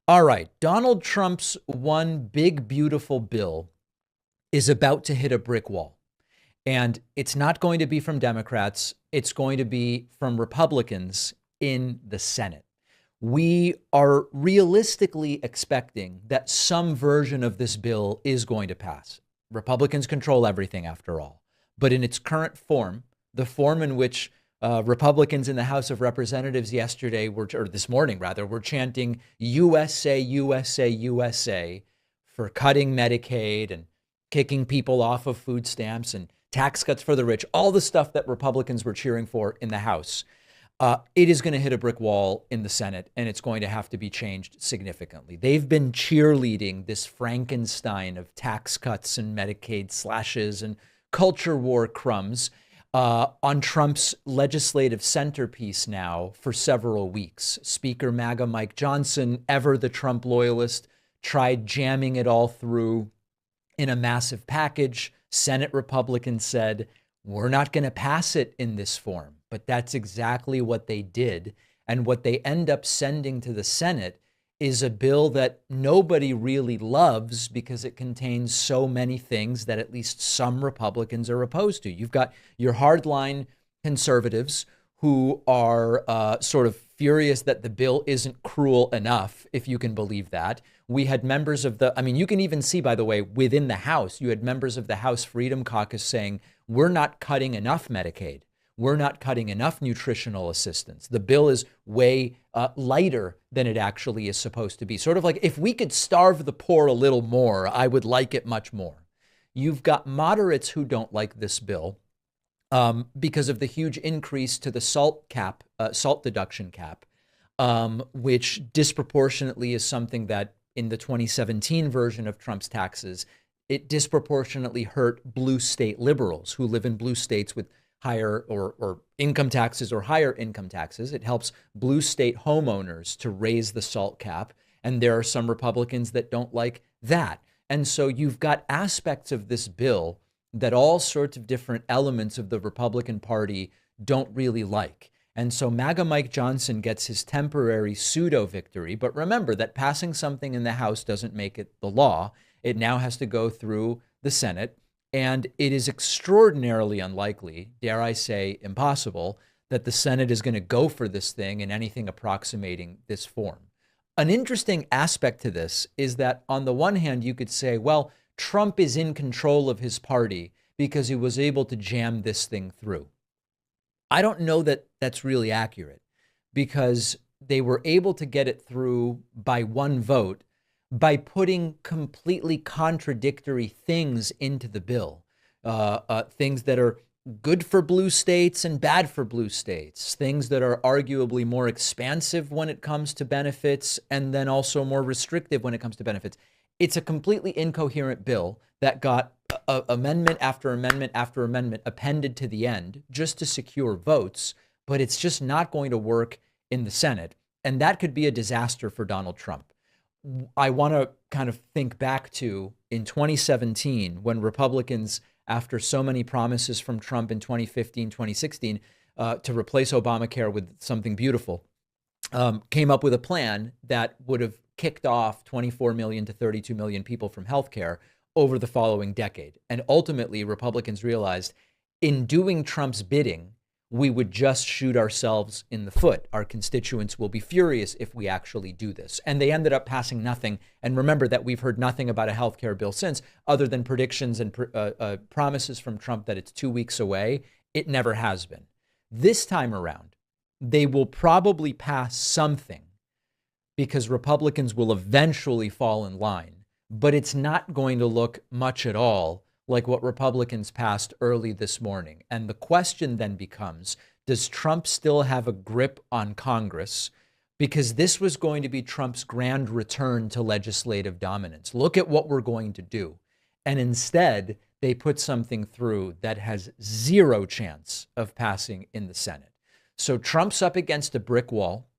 All right, Donald Trump's one big, beautiful bill is about to hit a brick wall. And it's not going to be from Democrats, it's going to be from Republicans in the Senate. We are realistically expecting that some version of this bill is going to pass. Republicans control everything, after all. But in its current form, the form in which Republicans in the House of Representatives yesterday were, or this morning rather, were chanting USA, USA, USA for cutting Medicaid and kicking people off of food stamps and tax cuts for the rich, all the stuff that Republicans were cheering for in the House. It is going to hit a brick wall in the Senate, and it's going to have to be changed significantly. They've been cheerleading this Frankenstein of tax cuts and Medicaid slashes and culture war crumbs on Trump's legislative centerpiece now for several weeks. Speaker MAGA Mike Johnson, ever the Trump loyalist, tried jamming it all through in a massive package. Senate Republicans said, we're not going to pass it in this form. But that's exactly what they did. And what they end up sending to the Senate is a bill that nobody really loves because it contains so many things that at least some Republicans are opposed to. You've got your hardline conservatives who are sort of furious that the bill isn't cruel enough, if you can believe that. We had members of you can even see, by the way, within the House, you had members of the House Freedom Caucus saying, we're not cutting enough Medicaid. We're not cutting enough nutritional assistance. The bill is way lighter than it actually is supposed to be. Sort of like, if we could starve the poor a little more, I would like it much more. You've got moderates who don't like this bill because of the huge increase to the salt deduction cap, which disproportionately is something that in the 2017 version of Trump's taxes, it disproportionately hurt blue state liberals who live in blue states with higher or income taxes or higher income taxes. It helps blue state homeowners to raise the salt cap. And there are some Republicans that don't like that. And so you've got aspects of this bill that all sorts of different elements of the Republican Party don't really like. And so MAGA Mike Johnson gets his temporary pseudo victory. But remember that passing something in the House doesn't make it the law. It now has to go through the Senate. And it is extraordinarily unlikely, dare I say impossible, that the Senate is going to go for this thing in anything approximating this form. An interesting aspect to this is that on the one hand, you could say, well, Trump is in control of his party because he was able to jam this thing through. I don't know that that's really accurate because they were able to get it through by one vote by putting completely contradictory things into the bill, things that are good for blue states and bad for blue states, things that are arguably more expansive when it comes to benefits and then also more restrictive when it comes to benefits. It's a completely incoherent bill that got amendment after amendment after amendment appended to the end just to secure votes, but it's just not going to work in the Senate. And that could be a disaster for Donald Trump. I want to kind of think back to in 2017 when Republicans, after so many promises from Trump in 2015, 2016, to replace Obamacare with something beautiful, came up with a plan that would have kicked off 24 million to 32 million people from healthcare over the following decade. And ultimately, Republicans realized in doing Trump's bidding, we would just shoot ourselves in the foot. Our constituents will be furious if we actually do this. And they ended up passing nothing. And remember that we've heard nothing about a healthcare bill since, other than predictions and promises from Trump that it's 2 weeks away. It never has been. This time around, they will probably pass something because Republicans will eventually fall in line. But it's not going to look much at all like what Republicans passed early this morning. And the question then becomes, does Trump still have a grip on Congress? Because this was going to be Trump's grand return to legislative dominance. Look at what we're going to do. And instead, they put something through that has zero chance of passing in the Senate. So Trump's up against a brick wall.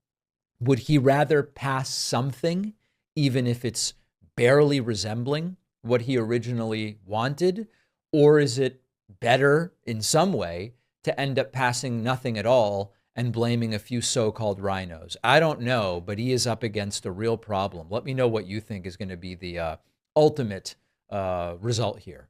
Would he rather pass something, even if it's barely resembling what he originally wanted? Or is it better in some way to end up passing nothing at all and blaming a few so-called rhinos. I don't know, but he is up against a real problem. Let me know what you think is going to be the ultimate result here.